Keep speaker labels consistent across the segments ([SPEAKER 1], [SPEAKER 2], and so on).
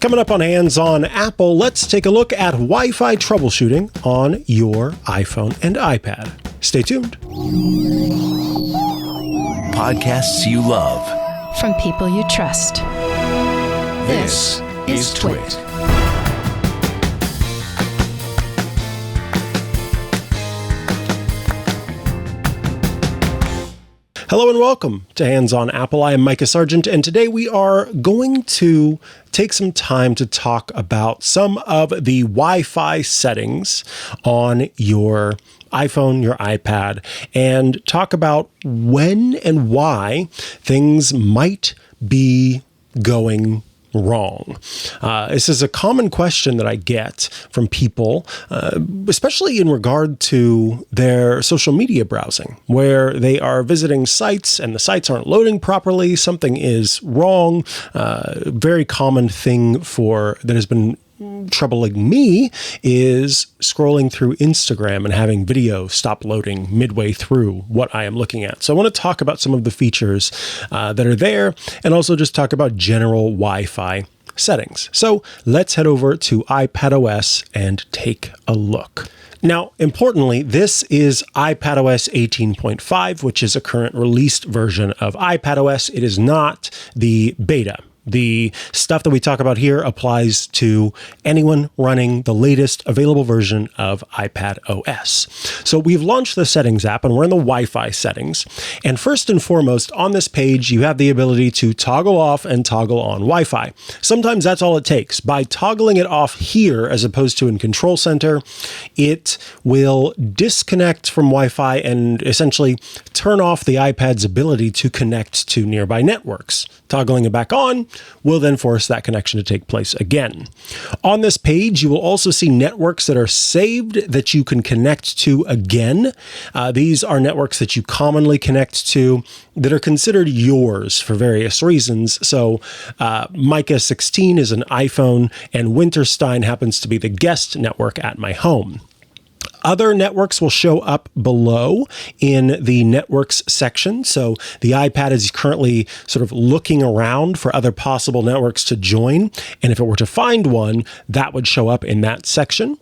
[SPEAKER 1] Coming up on Hands on Apple, let's take a look at Wi-Fi troubleshooting on your iPhone and iPad. Stay tuned.
[SPEAKER 2] Podcasts you love.
[SPEAKER 3] From people you trust.
[SPEAKER 2] This is Twit.
[SPEAKER 1] Hello and welcome to Hands on Apple. I am Mikah Sargent, and today we are going to take some time to talk about some of the Wi-Fi settings on your iPhone, your iPad, and talk about when and why things might be going wrong. This is a common question that I get from people, especially in regard to their social media browsing, where they are visiting sites and the sites aren't loading properly. Something is wrong. Very common thing that has been troubling me is scrolling through Instagram and having video stop loading midway through what I am looking at. So I want to talk about some of the features that are there and also just talk about general Wi-Fi settings. So let's head over to iPadOS and take a look. Now, importantly, this is iPadOS 18.5, which is a current released version of iPadOS. It is not the beta. The stuff that we talk about here applies to anyone running the latest available version of iPadOS. So we've launched the Settings app and we're in the Wi-Fi settings. And first and foremost, on this page, you have the ability to toggle off and toggle on Wi-Fi. Sometimes that's all it takes. By toggling it off here, as opposed to in Control Center, it will disconnect from Wi-Fi and essentially turn off the iPad's ability to connect to nearby networks. Toggling it back on will then force that connection to take place again. On this page, you will also see networks that are saved that you can connect to again. These are networks that you commonly connect to that are considered yours for various reasons. So Mikah 16 is an iPhone, and Winterstein happens to be the guest network at my home. Other networks will show up below in the networks section. So the iPad is currently sort of looking around for other possible networks to join. And if it were to find one, that would show up in that section.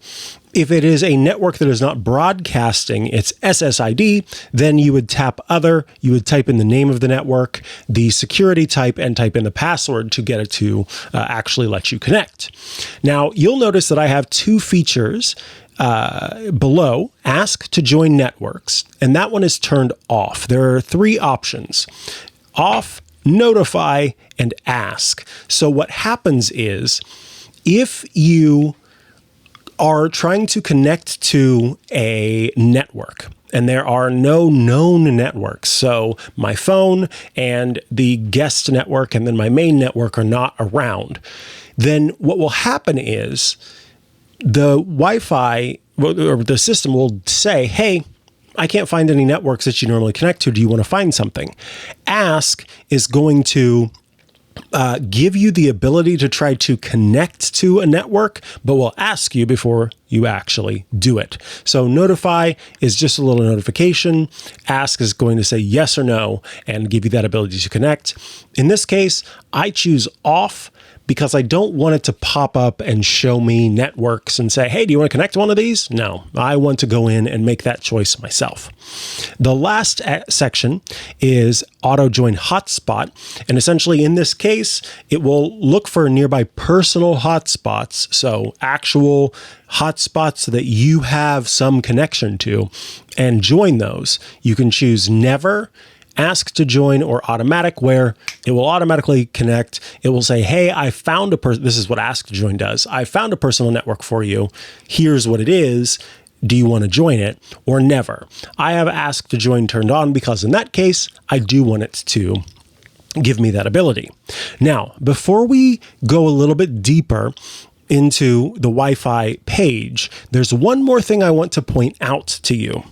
[SPEAKER 1] If it is a network that is not broadcasting its SSID, then you would tap Other, you would type in the name of the network, the security type, and type in the password to get it to actually let you connect. Now, you'll notice that I have two features below, Ask to Join Networks, and that one is turned off. There are three options: Off, Notify, and Ask. So what happens is, if you are trying to connect to a network and there are no known networks, so my phone and the guest network and then my main network are not around, then what will happen is the Wi-Fi or the system will say, hey, I can't find any networks that you normally connect to. Do you want to find something? Ask is going to give you the ability to try to connect to a network, but will ask you before you actually do it. So Notify is just a little notification. Ask is going to say yes or no and give you that ability to connect. In this case, I choose Off because I don't want it to pop up and show me networks and say, hey, do you want to connect to one of these? No, I want to go in and make that choice myself. The last section is Auto Join Hotspot. And essentially in this case, it will look for nearby personal hotspots. So actual hotspots that you have some connection to, and join those. You can choose Never, Ask to Join, or Automatic, where it will automatically connect. It will say, hey, I found a person. This is what Ask to Join does. I found a personal network for you. Here's what it is. Do you want to join it? Or Never. I have Ask to Join turned on because in that case, I do want it to give me that ability. Now, before we go a little bit deeper into the Wi-Fi page, there's one more thing I want to point out to you.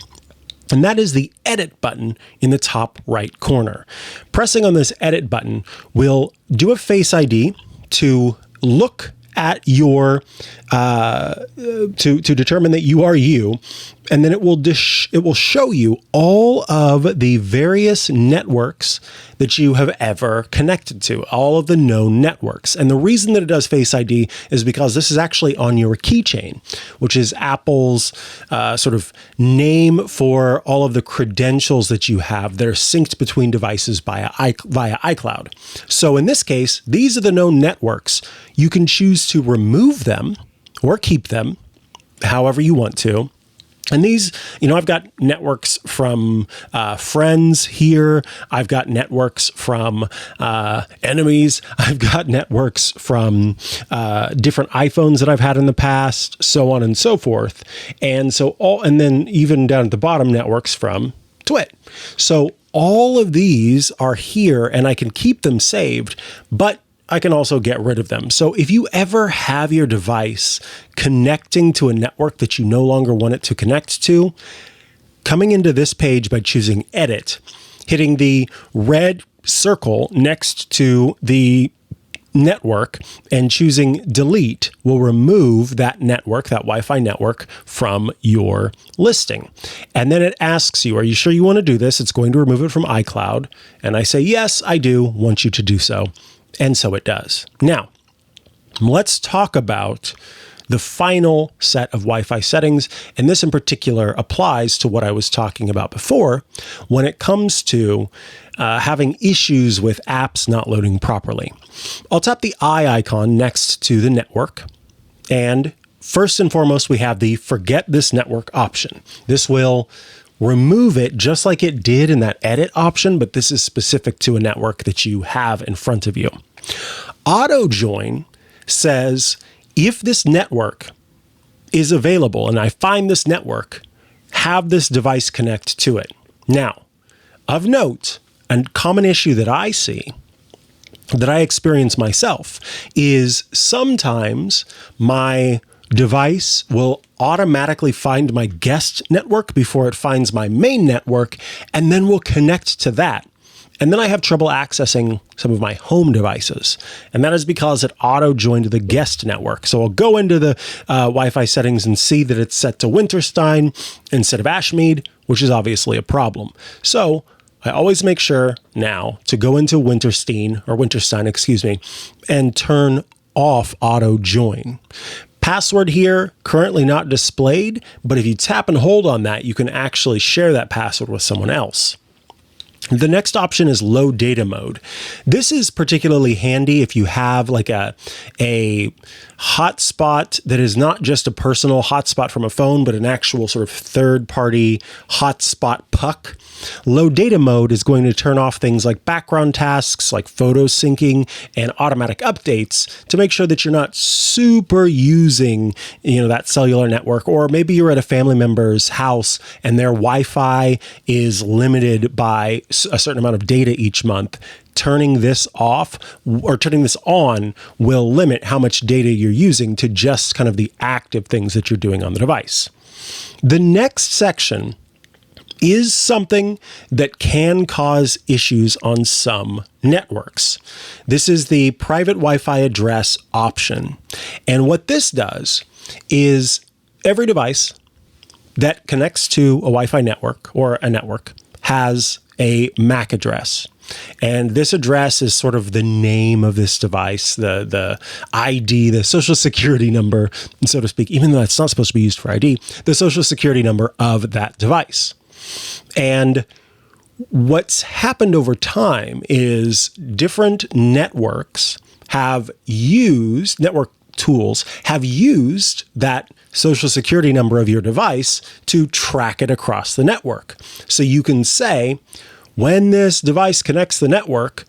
[SPEAKER 1] And that is the Edit button in the top right corner. Pressing on this Edit button will do a Face ID to look at your to determine that you are you, and then it will show you all of the various networks that you have ever connected to, all of the known networks. And the reason that it does Face ID is because this is actually on your Keychain, which is Apple's sort of name for all of the credentials that you have that are synced between devices via iCloud. So in this case, these are the known networks. You can choose to remove them or keep them however you want to. And these, I've got networks from friends here. I've got networks from enemies. I've got networks from different iPhones that I've had in the past, so on and so forth. And then even down at the bottom, networks from Twit. So all of these are here, and I can keep them saved, but I can also get rid of them. So if you ever have your device connecting to a network that you no longer want it to connect to, coming into this page by choosing Edit, hitting the red circle next to the network and choosing Delete will remove that network, that Wi-Fi network, from your listing. And then it asks you, are you sure you want to do this? It's going to remove it from iCloud. And I say, yes, I do want you to do so. And so it does. Now, let's talk about the final set of Wi-Fi settings. And this in particular applies to what I was talking about before when it comes to having issues with apps not loading properly. I'll tap the eye icon next to the network. And first and foremost, we have the Forget This Network option. This will remove it just like it did in that edit option, but this is specific to a network that you have in front of you. Auto join says, if this network is available and I find this network, have this device connect to it. Now, of note, a common issue that I see, that I experience myself, is sometimes my device will automatically find my guest network before it finds my main network, and then will connect to that. And then I have trouble accessing some of my home devices. And that is because it auto-joined the guest network. So I'll go into the Wi-Fi settings and see that it's set to Winterstein instead of Ashmead, which is obviously a problem. So I always make sure now to go into Winterstein, and turn off auto-join. Password here, currently not displayed, but if you tap and hold on that, you can actually share that password with someone else. The next option is low data mode. This is particularly handy if you have like a hotspot that is not just a personal hotspot from a phone, but an actual sort of third-party hotspot puck. Low data mode is going to turn off things like background tasks, like photo syncing and automatic updates to make sure that you're not super using, that cellular network, or maybe you're at a family member's house and their Wi-Fi is limited by a certain amount of data each month. Turning this off or turning this on will limit how much data you're using to just kind of the active things that you're doing on the device. The next section is something that can cause issues on some networks. This is the private Wi-Fi address option. And what this does is every device that connects to a Wi-Fi network or a network has a MAC address. And this address is sort of the name of this device, the ID, the social security number, so to speak, even though it's not supposed to be used for ID, the social security number of that device. And what's happened over time is different network tools have used that social security number of your device to track it across the network. So you can say, when this device connects the network,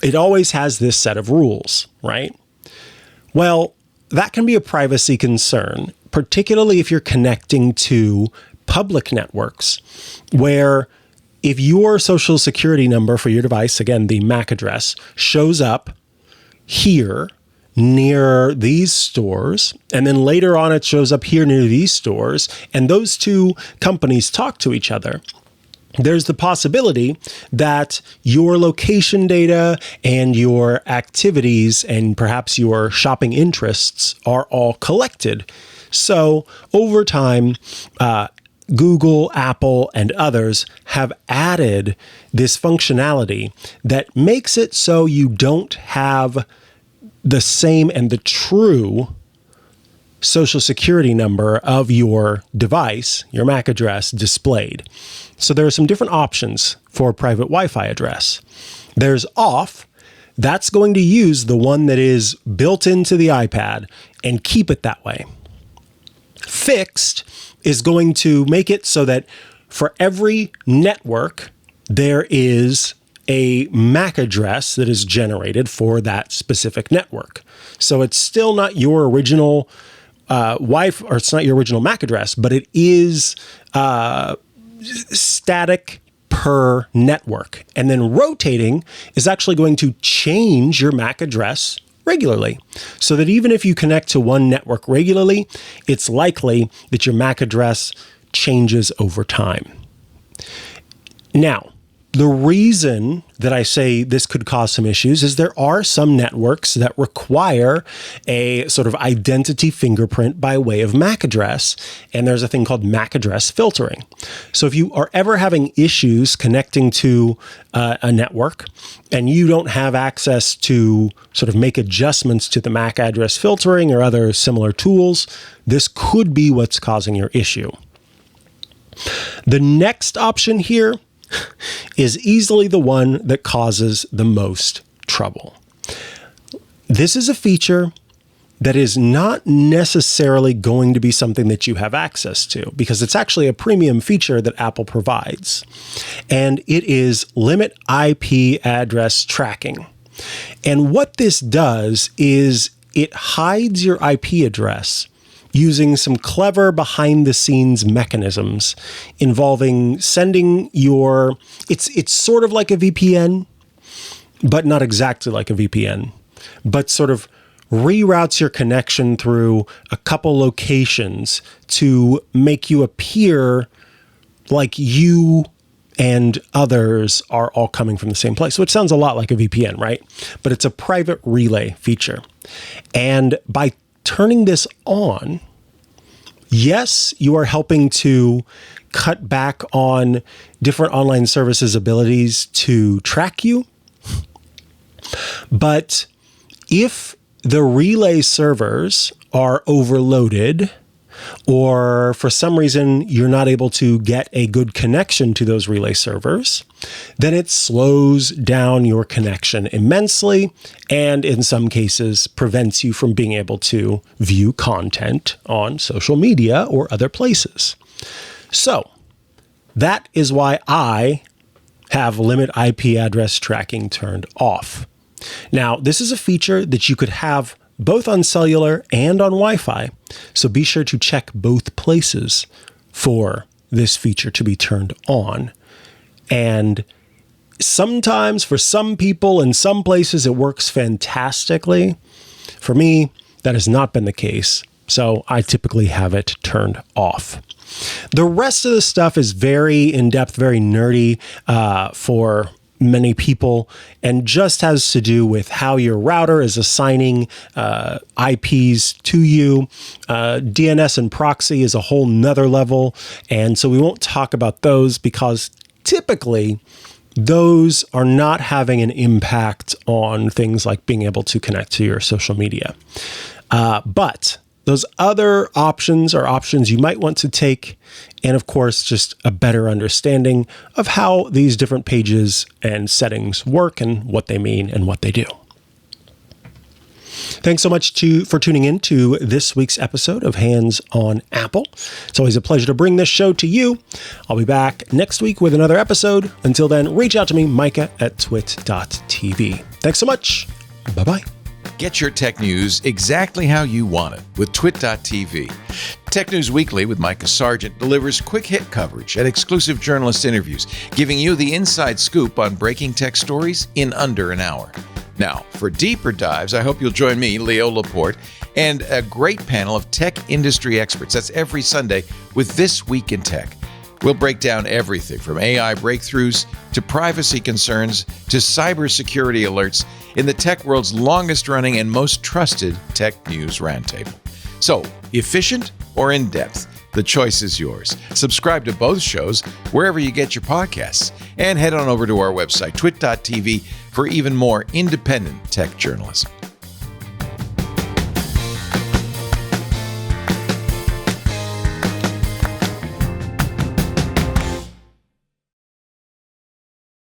[SPEAKER 1] it always has this set of rules, right? Well, that can be a privacy concern, particularly if you're connecting to public networks, where if your social security number for your device, again, the MAC address, shows up here near these stores, and then later on it shows up here near these stores, and those two companies talk to each other, there's the possibility that your location data and your activities and perhaps your shopping interests are all collected. So over time, Google, Apple, and others have added this functionality that makes it so you don't have the same and the true social security number of your device, your MAC address, displayed. So there are some different options for a private Wi-Fi address. There's off. That's going to use the one that is built into the iPad and keep it that way. Fixed is going to make it so that for every network, there is a MAC address that is generated for that specific network. So it's still not your original Wi-Fi, or it's not your original MAC address, but it is static per network. And then rotating is actually going to change your MAC address regularly, so that even if you connect to one network regularly, it's likely that your MAC address changes over time. Now, the reason that I say this could cause some issues is there are some networks that require a sort of identity fingerprint by way of MAC address, and there's a thing called MAC address filtering. So if you are ever having issues connecting to a network and you don't have access to sort of make adjustments to the MAC address filtering or other similar tools, this could be what's causing your issue. The next option here is easily the one that causes the most trouble. This is a feature that is not necessarily going to be something that you have access to, because it's actually a premium feature that Apple provides. And it is limit IP address tracking. And what this does is it hides your IP address using some clever behind-the-scenes mechanisms involving sending your... It's sort of like a VPN, but not exactly like a VPN, but sort of reroutes your connection through a couple locations to make you appear like you and others are all coming from the same place, which sounds a lot like a VPN, right? But it's a private relay feature. And by turning this on, yes, you are helping to cut back on different online services' abilities to track you. But if the relay servers are overloaded, or for some reason you're not able to get a good connection to those relay servers, then it slows down your connection immensely, and in some cases prevents you from being able to view content on social media or other places. So that is why I have limit IP address tracking turned off. Now, this is a feature that you could have both on cellular and on Wi-Fi, so be sure to check both places for this feature to be turned on. And sometimes for some people in some places it works fantastically. For me, that has not been the case, so I typically have it turned off. The rest of the stuff is very in-depth, very nerdy for many people, and just has to do with how your router is assigning IPs to you. DNS and proxy is a whole nother level, and so we won't talk about those because typically those are not having an impact on things like being able to connect to your social media. But those other options are options you might want to take, and of course, just a better understanding of how these different pages and settings work and what they mean and what they do. Thanks so much for tuning in to this week's episode of Hands on Apple. It's always a pleasure to bring this show to you. I'll be back next week with another episode. Until then, reach out to me, Mikah at twit.tv. Thanks so much. Bye-bye.
[SPEAKER 4] Get your tech news exactly how you want it with twit.tv. Tech News Weekly with Micah Sargent delivers quick hit coverage and exclusive journalist interviews, giving you the inside scoop on breaking tech stories in under an hour. Now, for deeper dives, I hope you'll join me, Leo Laporte, and a great panel of tech industry experts. That's every Sunday with This Week in Tech. We'll break down everything from AI breakthroughs to privacy concerns to cybersecurity alerts in the tech world's longest-running and most trusted tech news roundtable. So, efficient or in-depth? The choice is yours. Subscribe to both shows wherever you get your podcasts, and head on over to our website, twit.tv, for even more independent tech journalism.